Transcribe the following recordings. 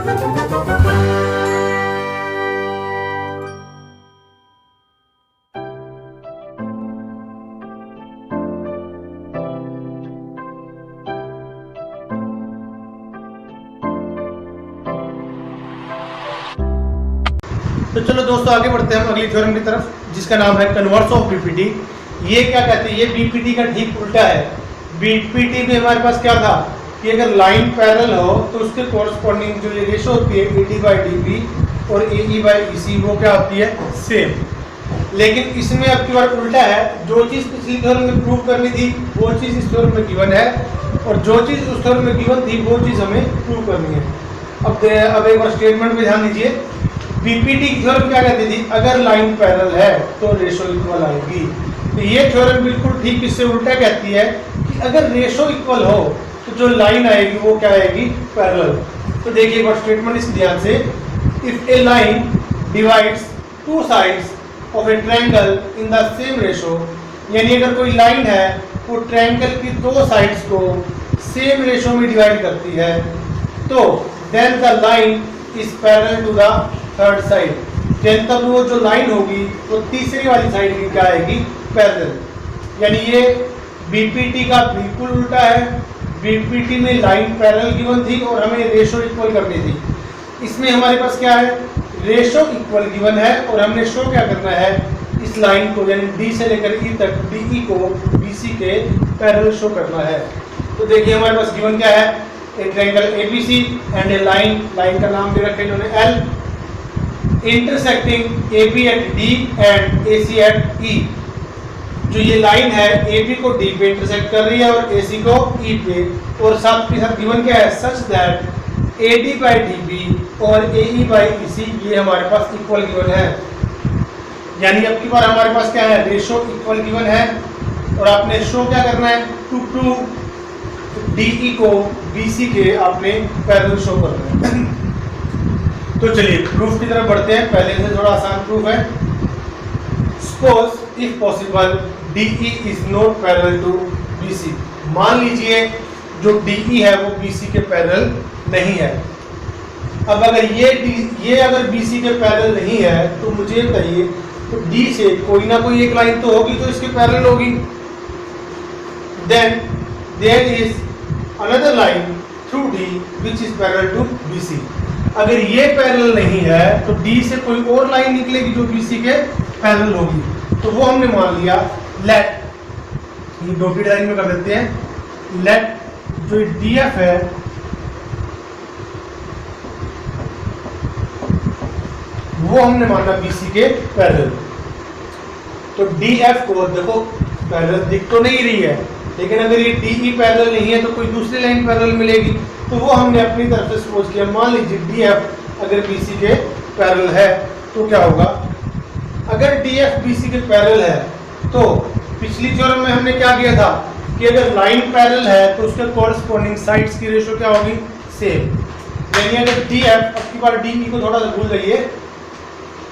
तो चलो दोस्तों आगे बढ़ते हैं हम अगली थ्योरम की तरफ, जिसका नाम है कन्वर्स ऑफ बीपीटी। ये क्या कहते हैं, ये बीपीटी का ठीक उल्टा है। बीपीटी में हमारे पास क्या था कि अगर लाइन पैरेलल हो तो उसके कोरस्पॉन्डिंग जो ये रेशो होती है AD/DB और AE/EC वो क्या होती है, सेम। लेकिन इसमें अब की बार उल्टा है, जो चीज़ पिछली थ्योरम में प्रूव करनी थी वो चीज़ इस थ्योरम में गिवन है, और जो चीज़ उस थ्योरम में गिवन थी वो चीज़ हमें प्रूव करनी है। अब एक बार स्टेटमेंट में ध्यान दीजिए। बीपीटी की थ्योरम क्या कहती थी, अगर लाइन पैरेलल है तो रेशो इक्वल आएगी। तो ये थ्योरम बिल्कुल ठीक इससे उल्टा कहती है कि अगर रेशो इक्वल हो तो जो लाइन आएगी वो क्या आएगी, पैरेलल। तो देखिए एक बार स्टेटमेंट इस ध्यान से, if A line divides two sides of A triangle in the same ratio, यानी अगर कोई लाइन है वो ट्रायंगल की दो साइड्स को सेम रेशो में डिवाइड करती है, तो then the line is parallel to the third side. Then तब वो जो लाइन होगी वो तीसरी वाली साइड की क्या आएगी, पैरेलल। यानी ये बीपीटी का बिल्कुल उल्टा है। बीपीटी में लाइन पैरेलल गिवन थी और हमें रेशो इक्वल करनी थी। इसमें हमारे पास क्या है, रेशो इक्वल गिवन है और हमने शो क्या करना है, इस लाइन को यानी डी से लेकर ई तक डीई को बीसी के पैरेलल शो करना है। तो देखिए हमारे पास गिवन क्या है, a triangle ABC and a line, line का नाम दे रखा है इन्होंने L, intersecting AB at D and AC at E। जो ये लाइन है AB को D पे इंटरसेक्ट कर रही है और AC को E पे, और साथ के साथ गिवन क्या है, सच दैट AD/DB और AE/EC ये हमारे पास इक्वल गिवन है। यानी अब की बार हमारे पास क्या है, रेशो इक्वल गिवन है और आपने शो क्या करना है, टू DE को BC के आपने पैरेलल शो करना है। तो चलिए प्रूफ की तरफ बढ़ते हैं। पहले से थोड़ा आसान प्रूफ है। Suppose if possible DE is not parallel to BC। मान लीजिए जो DE है वो BC के पैरेलल नहीं है। अब अगर ये अगर BC के पैरेलल नहीं है तो मुझे बताइए, तो D से कोई ना कोई एक लाइन तो होगी जो इसके पैरेलल होगी। Then there is another line through D which is parallel to BC। अगर ये पैरेलल नहीं है तो D से कोई और लाइन निकलेगी जो BC के पैरेलल होगी। तो वो हमने मान लिया, लेट, ये डॉटेड लाइन में कर देते हैं, लेट जो DF है वो हमने माना BC के पैरेलल। तो DF को देखो पैरेलल दिख तो नहीं रही है, लेकिन अगर ये DE पैरेलल नहीं है तो कोई दूसरी लाइन पैरेलल मिलेगी। तो वो हमने अपनी तरफ से सपोज किया। मान लीजिए DF अगर BC के पैरेलल है तो क्या होगा, अगर DF BC के पैरेलल है तो पिछली थ्योरम में हमने क्या किया था कि अगर लाइन पैरेलल है तो उसके कोरस्पॉन्डिंग साइड्स की रेशो क्या होगी, सेम। यानी अगर DF, अब की बार DE को थोड़ा सा भूल जाइए,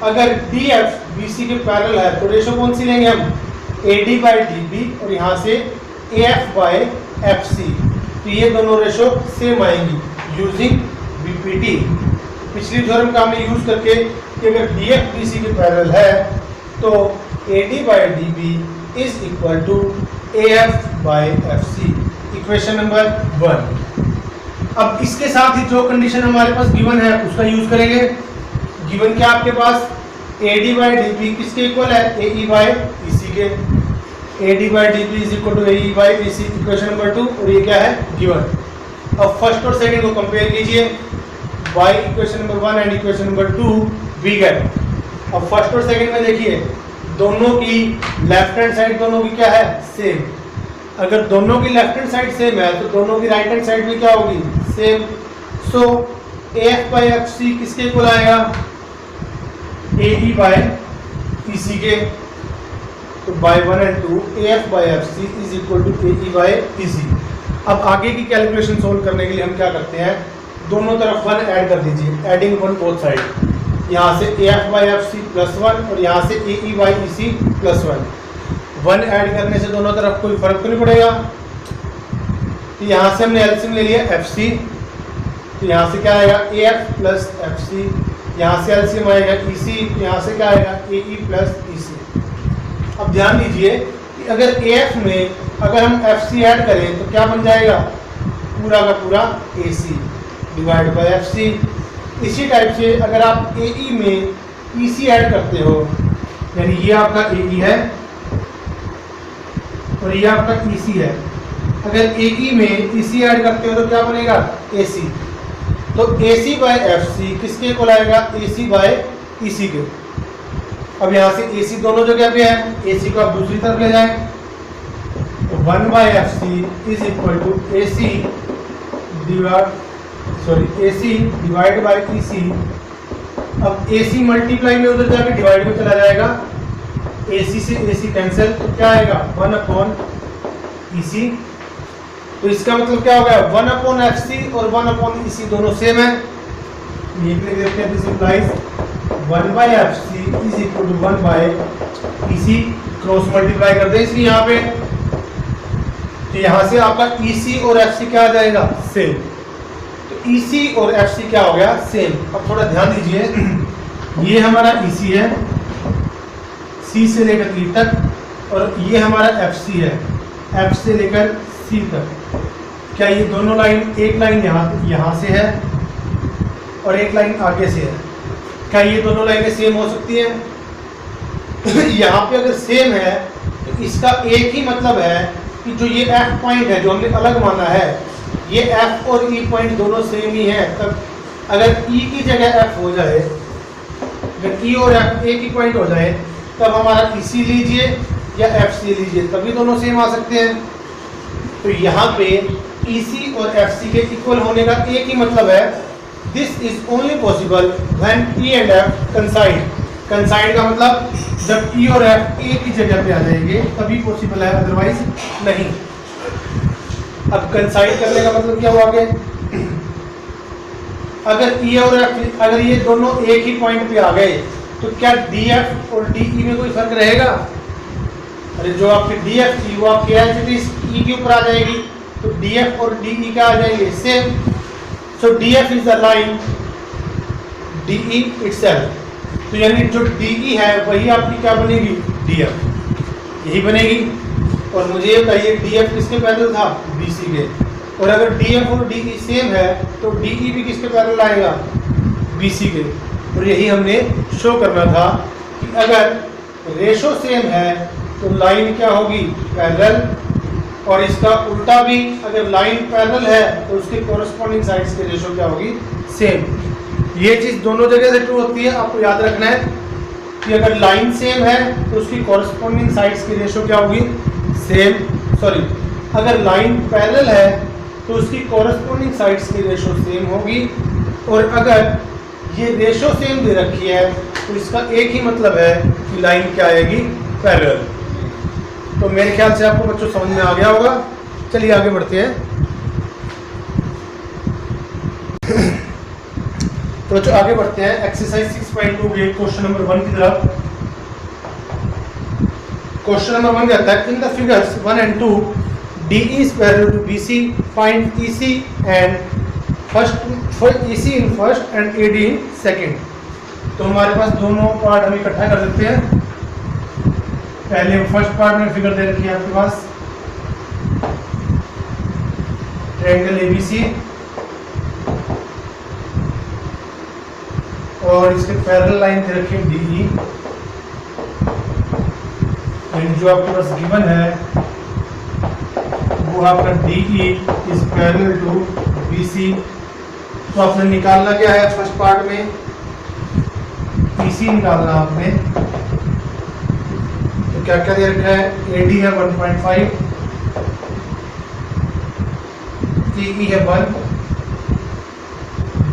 अगर DF BC के पैरेलल है तो रेशो कौन सी लेंगे हम, AD/DB और यहाँ से AF/FC। तो ये दोनों रेशो सेम आएंगी यूजिंग बीपीटी। पिछली थ्योरम का हमने यूज करके कि अगर DF BC के पैरेलल है तो AD/DB is equal to AF/FC, equation number 1। अब इसके साथ ही जो कंडीशन हमारे पास गिवन है उसका यूज करेंगे। गिवन क्या आपके पास, AD/DB किसके इक्वल है, AE/EC के। AD/DB is equal to AE/EC, equation number 2, और ये क्या है, गिवन। अब फर्स्ट और सेकंड को कंपेयर कीजिए, y equation number 1 and equation number 2 we get. अब फर्स्ट और सेकंड में देखिए दोनों की लेफ्ट हैंड साइड दोनों की क्या है, सेम। अगर दोनों की लेफ्ट हैंड साइड सेम है तो दोनों की राइट हैंड साइड भी क्या होगी, सेम। सो AF/FC किसके इक्वल आएगा, AE/EC के। तो by 1 and 2 AF/FC is equal to AE/EC। अब आगे की कैलकुलेशन सोल्व करने के लिए हम क्या करते हैं, दोनों तरफ 1 ऐड कर दीजिए, एडिंग 1 बोथ साइड। यहाँ से AF/FC +1 और यहाँ से AE/EC +1। 1 ऐड करने से दोनों तरफ कोई फर्क तो नहीं पड़ेगा। तो यहाँ से हमने एलसीएम ले लिया FC, तो यहाँ से क्या आएगा A F plus F C, यहाँ से एलसीएम आएगा ई सी, यहाँ से क्या आएगा ए ई प्लस ई सी। अब ध्यान दीजिए कि अगर ए एफ में अगर हम एफ सी ऐड करें तो क्या बन जाएगा, पूरा का पूरा ए C divide by F C. इसी टाइप से अगर आप ए ई में ई सी ऐड करते हो, यानी ये आपका ए ई है और ये आपका ई सी है, अगर ए ई में ई सी ऐड करते हो तो क्या बनेगा ए सी। तो ए सी बाय एफ सी किसके इक्वल आएगा, ए सी बाय ई सी के। अब यहाँ से ए सी दोनों जगह पे है, ए सी को आप दूसरी तरफ ले जाएं तो 1 by F C is equal to A C divide by E C. अब ए सी मल्टीप्लाई में उधर जाके डिवाइड में चला जाएगा, ए सी से ए सी कैंसिल, तो क्या आएगा 1 अपॉन ई सी। तो इसका मतलब क्या हो गया, 1 अपॉन एफ सी और 1 अपॉन ई सी दोनों सेम है। ये लिख देते हैं, this implies 1 by F C is equal to 1 by E C. Cross multiply कर दें इसलिए यहाँ पे, तो यहाँ से आपका ई सी और एफ सी क्या आ जाएगा, सेम। तो ई सी और एफ सी क्या हो गया, सेम। अब थोड़ा ध्यान दीजिए, ये हमारा ई सी है सी से लेकर ई तक, और ये हमारा एफ सी है एफ से लेकर सी तक। क्या ये दोनों लाइन, एक लाइन यहाँ से है और एक लाइन आगे से है, क्या ये दोनों लाइनें सेम हो सकती हैं? यहाँ पे अगर सेम है तो इसका एक ही मतलब है कि जो ये एफ पॉइंट है जो हमने अलग माना है, ये एफ और ई पॉइंट दोनों सेम ही है। तब अगर ई की जगह एफ हो जाए, अगर ई और एफ एक ही पॉइंट हो जाए, तब हमारा ई सी लीजिए या एफ सी लीजिए, तभी दोनों सेम आ सकते हैं। तो यहाँ पे ई सी और एफ सी के इक्वल होने का एक ही मतलब है, this is only possible when E and F कंसाइड। कंसाइड का मतलब जब ई और एफ एक ही जगह पे आ जाएंगे तभी पॉसिबल है, अदरवाइज नहीं। अब कंसाइड करने का मतलब क्या हुआ आगे, अगर ई और एफ अगर ये दोनों एक ही पॉइंट पे आ गए तो क्या डी एफ और डी ई में कोई फर्क रहेगा? अरे जो आपकी डी एफ थी वो आपकी ई के ऊपर आ जाएगी, तो डी एफ और डी ई क्या आ जाएंगे, same. So D F is the line D E itself. तो यानी जो डी ई है वही आपकी क्या बनेगी, डी एफ, यही बनेगी। और मुझे ये बताइए डी एफ किसके पैरेलल था, बी सी के। और अगर डी एफ और डी ई सेम है तो डी ई भी किसके पैरेलल आएगा, बी सी के। और यही हमने शो करना था कि अगर रेशो सेम है तो लाइन क्या होगी, पैरेलल, और इसका उल्टा भी, अगर लाइन पैरेलल है तो उसके कोरस्पॉन्डिंग साइड्स की रेशो क्या होगी, सेम। ये चीज़ दोनों जगह से ट्रू होती है, आपको याद रखना है कि अगर लाइन सेम है तो उसकी कोरस्पॉन्डिंग साइड्स की रेशो क्या होगी, सेम। सॉरी, अगर लाइन पैरेलल है तो उसकी कोरस्पॉन्डिंग साइड्स की रेशो सेम होगी। और अगर ये रेशो सेम दे रखी है तो इसका एक ही मतलब है कि लाइन क्या आएगी, पैरेलल। तो मेरे ख्याल से आपको बच्चों समझ में आ गया होगा। चलिए आगे बढ़ते हैं। तो बच्चों आगे बढ़ते हैं एक्सरसाइज 6.2 के क्वेश्चन नंबर 1 की तरफ। क्वेश्चन नंबर 1 कहता है, in the figures 1 and 2 DE is parallel to BC, find EC and EC in first and AD in second। तो हमारे पास दोनों पार्ट हम इकट्ठा कर देते हैं। पहले फर्स्ट पार्ट में फिगर दे रखी है आपके पास, ट्रायंगल ABC, और इसके पैरेलल लाइन दे रखी है DE। एंड जो आपके पास गिवन है वो आपका DE is parallel to BC। तो आपने निकालना क्या है फर्स्ट पार्ट में, EC निकालना आपने। तो क्या क्या दे रखा है, AD है 1.5, TE है 1,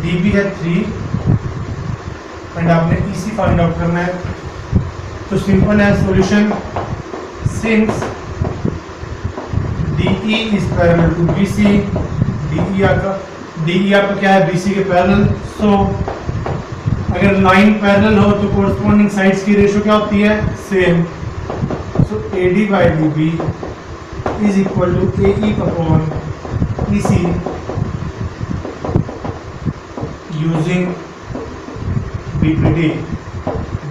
DB है 3, एंड आपने EC फाइंड आउट करना है। तो सिंपल है solution, since DE is parallel to BC, DE आपका क्या है, BC के पैरेलल। सो अगर लाइन पैरेलल हो तो कोरस्पॉन्डिंग साइड्स की रेशो क्या होती है, same. So AD by DB is equal to AE upon EC। Using BPT.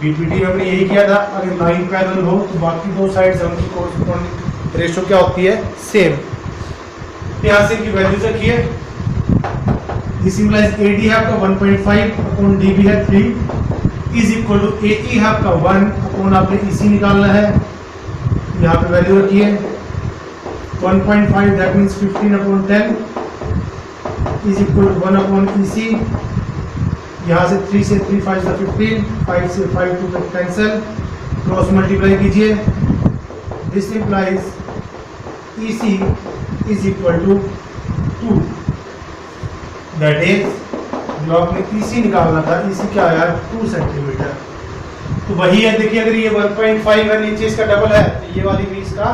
BPT में हमने यही किया था, अगर लाइन पैरेलल हो तो बाकी दो साइड्स उनकी कोरस्पॉन्डिंग रेशो क्या होती है, सेम। यहाँ से इनकी वैल्यूज रखिए। दिस इंप्लाइज एडी है आपका 1.5 अपॉन डीबी है 3 इज इक्वल टू एई है आपका 1 अपॉन आपने ईसी निकालना है। यहाँ पे वैल्यू रखिए 1.5 that means 15 upon 10 is equal to 1 upon EC. यहाँ से 3 से 3 5 से 15, 5 से 5 2 कैंसिल, क्रॉस मल्टीप्लाई कीजिए। This implies EC is equal to 2 that is जो आपने ईसी निकालना था, ईसी क्या आया 2 सेंटीमीटर। तो वही है, देखिए अगर ये 1.5 है नीचे इसका डबल है तो ये वाली भी इसका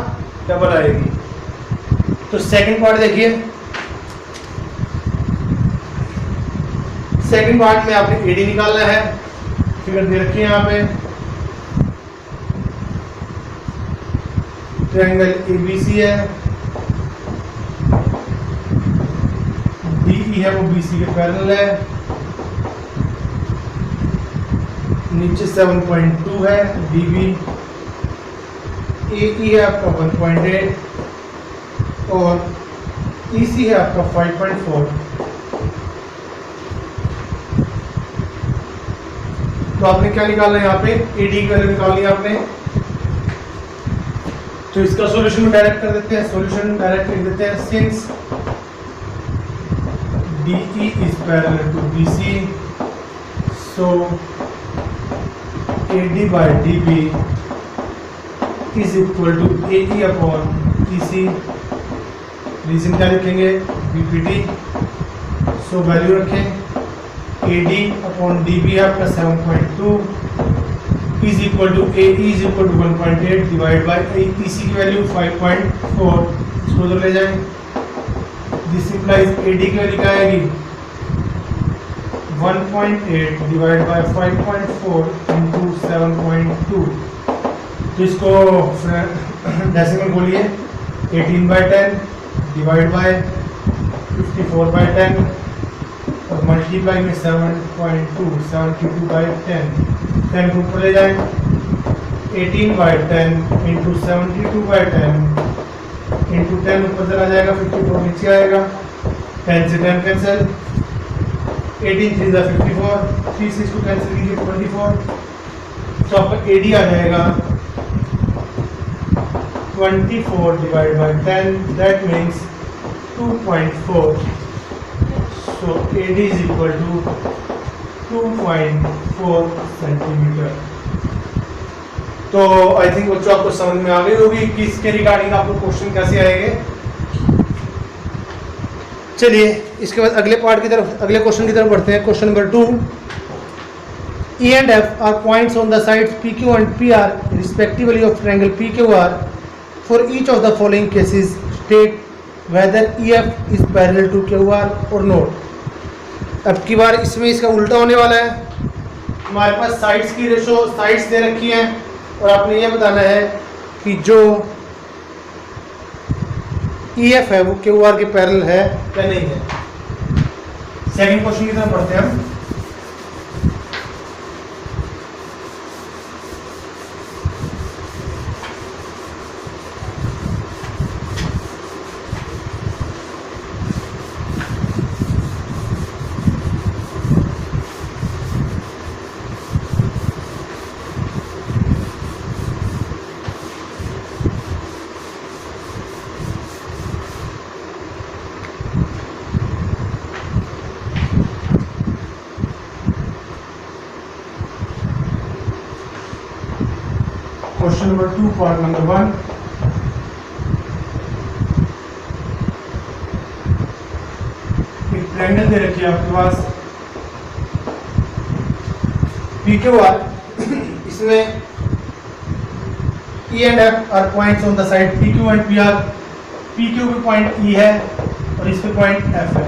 डबल आएगी। तो सेकंड पार्ट देखिए, सेकंड पार्ट में आपने एडी निकालना है। फिगर दे रखी है यहाँ पे, ट्रायंगल एबीसी है, डीई है वो बीसी के पैरेलल है, नीचे 7.2 है डीबी, एई है आपका 1.8 और ईसी है आपका 5.4। तो आपने क्या निकालना है यहाँ पे, एडी की वैल्यू निकालनी है आपने। तो इसका सॉल्यूशन डायरेक्ट कर देते हैं, सॉल्यूशन डायरेक्ट लिख देते हैं। Since DE is parallel to BC, so AD by DB is equal to AE upon EC। Reason क्या लिखेंगे, BPT। सो वैल्यू रखें, AD अपॉन DB है आपका 7.2 is equal to AE is equal to 1.8 divide by EC की value 5.4। इसको उधर ले जाएं। दिस इंप्लाइज AD की वैल्यू क्या आएगी 1.8 डिवाइड बाय 5.4 इंटू 7.2। तो इसको डेसिमल बोलिए 18/10 डिवाइड बाय 54/10 और मल्टीप्लाई में 7.2 72/10। 10 को ऊपर ले जाएं, 18/10 इंटू 72/10 इंटू 10 ऊपर चला जाएगा, 54 नीचे आएगा, 10 से 10 कैंसिल, 18 3 54, 3 से इसको कैंसिल कीजिए 24। तो आपका एडी आ जाएगा 24 divide by 10 that means 2.4। So AD is equal to 2.4 centimetre. तो आई थिंक बच्चों आपको समझ में आ गई होगी कि इसके रिगार्डिंग आपको क्वेश्चन कैसे आएंगे। चलिए इसके बाद अगले पार्ट की तरफ, अगले क्वेश्चन की तरफ बढ़ते हैं। Question number 2, E and F are points on the sides PQ and PR respectively of triangle PQR. For each of the following cases state whether EF is parallel to QR or not। अब की बार इसमें इसका उल्टा होने वाला है। हमारे पास sides की रेशो, साइड्स दे रखी हैं और आपने ये बताना है कि जो EF है वो QR के पैरेलल है या नहीं है। सेकंड क्वेश्चन की तरफ पढ़ते हैं हम। Question number 2 part number 1। एक ट्रायंगल दे रखी है आपके पास PQR। इसमें E and F are points on the side PQ and PR। PQ पे पॉइंट E है और इस पे पॉइंट F है।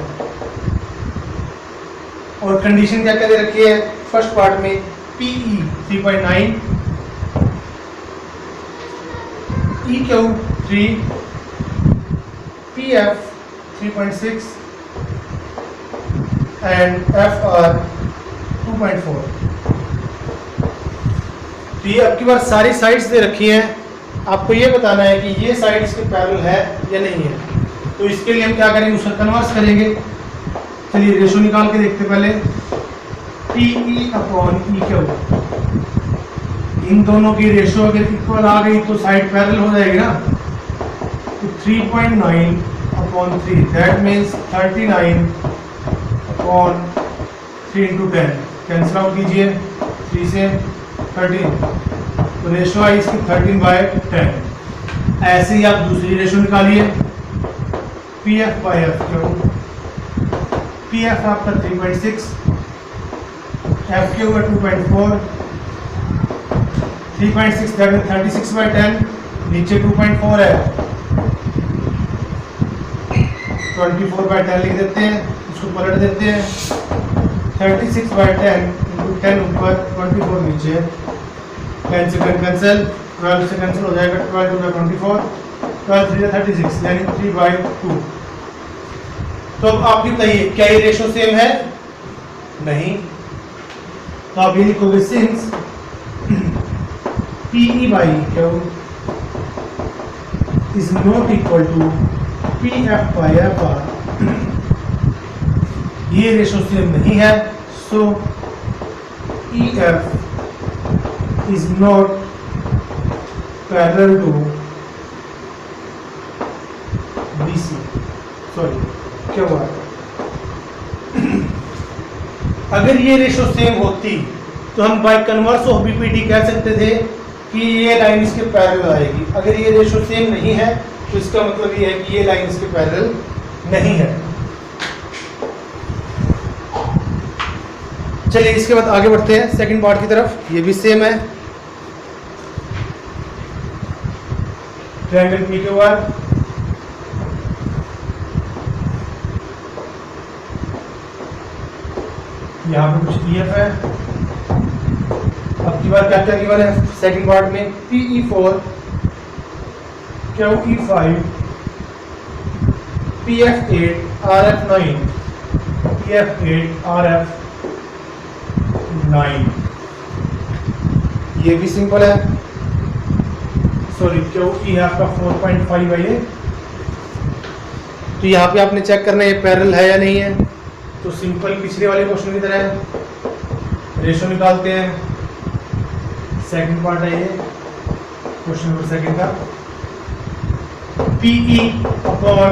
और कंडीशन क्या क्या दे रखी है, फर्स्ट पार्ट में PE 3.9, EQ 3, PF 3.6, and F R 2.4। तो ये अब की बार सारी साइड्स दे रखी हैं, आपको ये बताना है कि ये साइड इसके पैरेलल है या नहीं है। तो इसके लिए हम क्या करेंगे, उसका कन्वर्स करेंगे। चलिए रेशो निकाल के देखते पहले। PE अपॉन EQ, इन दोनों की रेशो अगर इक्वल आ गई तो साइड पैरेलल हो जाएगी ना। तो 3.9 upon 3, that means 39 upon 3 into 10। Cancel out कीजिए, 3 से 13, तो रेशो आई इसकी 13/10। ऐसे ही आप दूसरी रेशो निकालिए, PF बाई FQ। PF आपका 3.6, FQ का 2.4, 3.6 दैट मीन्स 36/10, नीचे 2.4 है, 24/10 लिख देते हैं, इसको पलट देते हैं। 36/10 इंटू 10 ऊपर, 24 नीचे, 10 से 10 कैंसिल, 12 से कैंसिल हो जाएगा, 12 टू 24, 12 3 36, यानी 3/2। तो अब आप बताइए क्या ये रेशो सेम है? नहीं। तो आप ये लिखोगे since PE by EQ is not equal to PF by FR, ये रेशो सेम नहीं है, so EF is not parallel to BC। Sorry, क्या हुआ? अगर ये रेशो सेम होती तो हम बाय कन्वर्स ऑफ BPT कह सकते थे कि ये लाइन इसके पैरेलल आएगी। अगर ये रेशो सेम नहीं है तो इसका मतलब ये है कि ये लाइन इसके पैरेलल नहीं है। चलिए इसके बाद आगे बढ़ते हैं सेकंड पार्ट की तरफ। ये भी सेम है, ट्रायंगल PQR, यहाँ पे कुछ EF है। अब की बार क्या क्या गिवन है सेकंड पार्ट में? PE4, QE5, PF8, RF9, PF8, RF9। ये भी सिंपल है। सॉरी, QE है आपका 4.5 है ये। तो यहाँ पे आपने चेक करना है ये पैरेलल है या नहीं है। तो सिंपल पिछले वाले क्वेश्चन की तरह रेशो निकालते हैं। सेकंड पार्ट है ये क्वेश्चन नंबर सेकंड का। PE अपॉन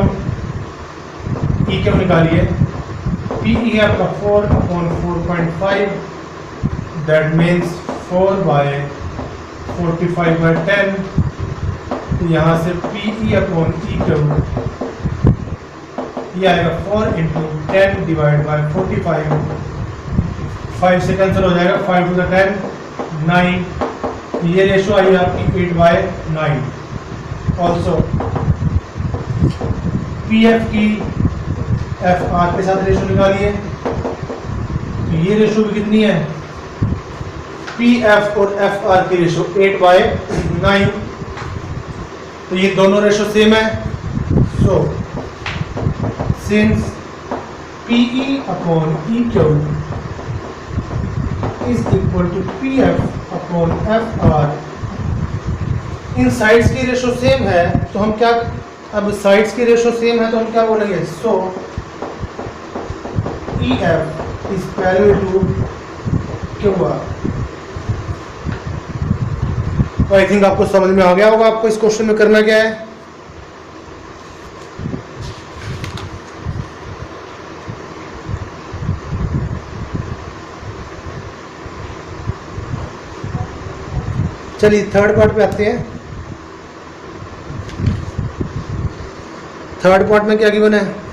EQ निकालिए। PE है आपका 4 अपॉन 4.5, दैट मीन्स 4/45/10। तो यहाँ से PE अपॉन EQ ये आएगा 4 इंटू 10 डिवाइड बाई 45, 5 से कैंसिल हो जाएगा, 5 टू द 10, 9। ये रेशो आई आपकी 8/9। ऑल्सो PF की FR के साथ रेशो निकालिए। तो ये रेशो भी कितनी है? PF और FR की रेशो 8/9। तो ये दोनों रेशो सेम है। सो since PE upon EQ is equal to PF upon FR, in sides की रेशो सेम है तो हम क्या, अब साइड्स की रेशो सेम है तो हम क्या बोलेंगे? सो EF is parallel to QR। तो आई थिंक आपको समझ में आ गया होगा आपको इस क्वेश्चन में करना क्या है। चलिए थर्ड पार्ट पे आते हैं। थर्ड पार्ट में क्या गिवन है?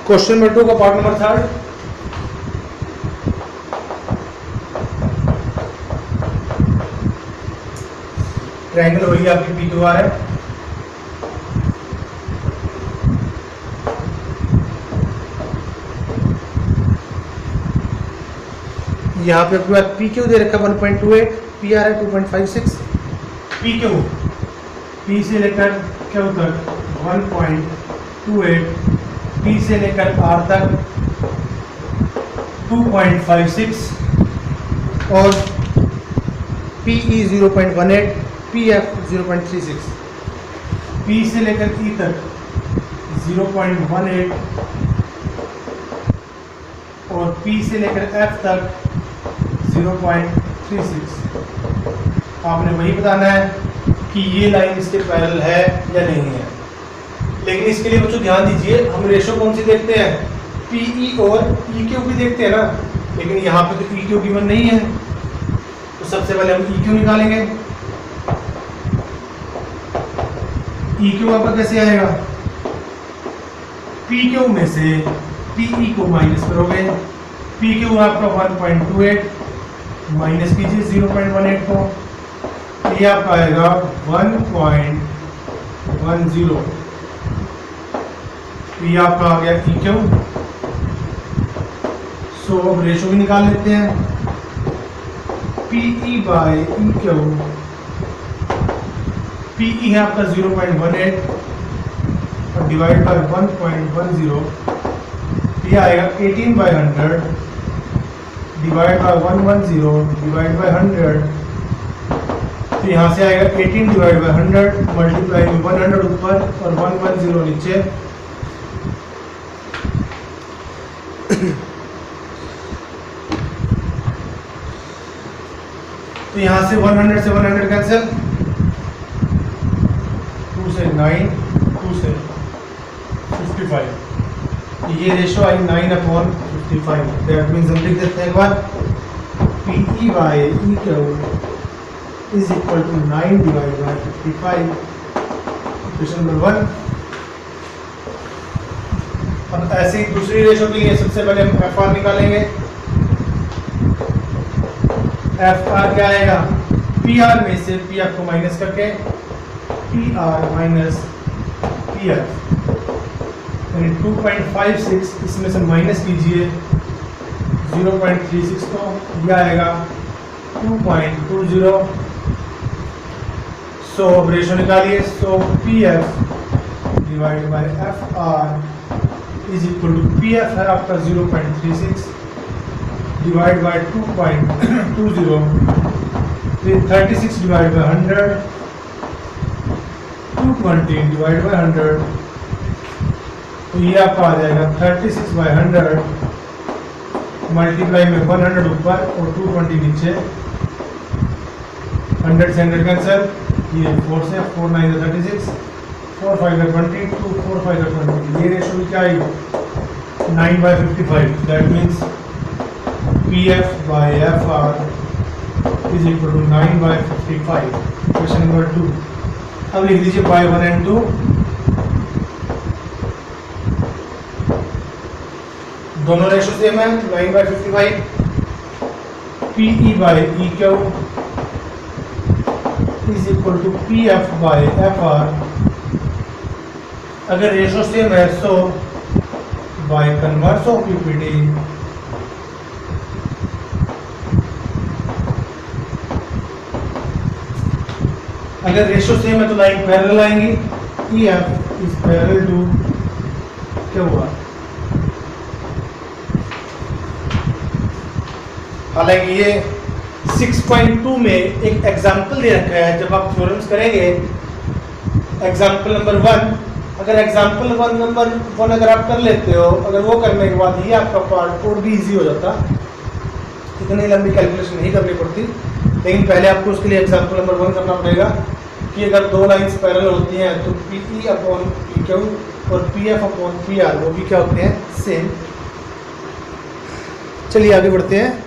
क्वेश्चन नंबर 2 का पार्ट नंबर 3, ट्रायंगल वही आपकी पी क्यू आर है। यहाँ पे आपके पास पी क्यू दे रखा 1.28, पी आर है 2.56। पी क्यू पी से लेकर क्यू तक 1.28, पी से लेकर आर तक 2.56 और P E 0.18, P F 0.36, P से लेकर ई तक 0.18 और पी से लेकर एफ तक 0.36। आपने वही बताना है कि ये लाइन इसके पैरेलल है या नहीं है। लेकिन इसके लिए बच्चों ध्यान दीजिए, हम रेशो कौन सी देखते हैं, पीई और ई क्यू भी देखते हैं ना, लेकिन यहाँ पे तो ई क्यू गिवन नहीं है। तो सबसे पहले हम ई क्यू निकालेंगे। ई क्यू आपका कैसे आएगा, पी क्यू में से पीई को माइनस करोगे, पी क्यू आपका 1.28 माइनस कीजिए 0.18 को, ये आपका आएगा 1.10। तो ये आपका आ गया ई क्यू। सो अब रेशो भी निकाल लेते हैं, PE by E Q. PE है आपका 0.18 और डिवाइड बाय 1.10, ये आएगा 18/100 डिवाइड बाय 110 डिवाइड बाय 100। तो यहाँ से आएगा 18 डिवाइड बाय 100 मल्टीप्लाई में 100 ऊपर और 110 नीचे। तो यहाँ से 100 से 100 कैंसिल, 2 से 9, 2 से 55। ये रेशो आई 9/55। दैट मीन्स हम लिख देते हैं एक बार, PE by E Q is equal to 9 divide by 55। Question number 1। अब ऐसे ही दूसरी रेशो के लिए सबसे पहले हम एफ आर निकालेंगे। एफ आर क्या आएगा, पी आर में से पी एफ को माइनस करके P R minus P F, यानी 2.56 इसमें से माइनस कीजिए 0.36 को, यह आएगा 2.20। सो अब रेशो निकालिए। So P F divide by F R is equal to, P F है आपका 0.36 divide by 2.20, 36 divide by 100, 220 divide by 100। तो ये आपका आ जाएगा 36/100 मल्टीप्लाई में 100 ऊपर और 220 नीचे। 100 से 100 कैंसिल, ये 4 से 4 9 36, 4 5 20, 2 4 5 20। ये रेशो भी क्या आई 9/55। That means P F by F R is equal to 9/55। Question number 2। अब लिख लीजिए बाय 1 and 2। दोनों रेशो सेम है, 9/55। PE by E Q is equal to P F by F R. अगर रेशो सेम है so by converse of PPT अगर ratio same है तो लाइन पैरेलल आएंगी। E F is parallel to क्या हुआ, हालांकि ये 6.2 में एक एग्जाम्पल दे रखा है। जब आप थ्योरम्स करेंगे एग्जाम्पल नंबर 1, अगर एग्जाम्पल नंबर 1 अगर आप कर लेते हो, अगर वो करने के बाद ये आपका पार्ट और भी इजी हो जाता, इतनी लंबी कैलकुलेशन नहीं करनी पड़ती। लेकिन पहले आपको उसके लिए एग्जाम्पल नंबर 1 करना पड़ेगा कि अगर दो लाइंस पैरेलल होती हैं तो P E upon P Q और P F upon P R वो भी क्या होते हैं, सेम। चलिए आगे बढ़ते हैं।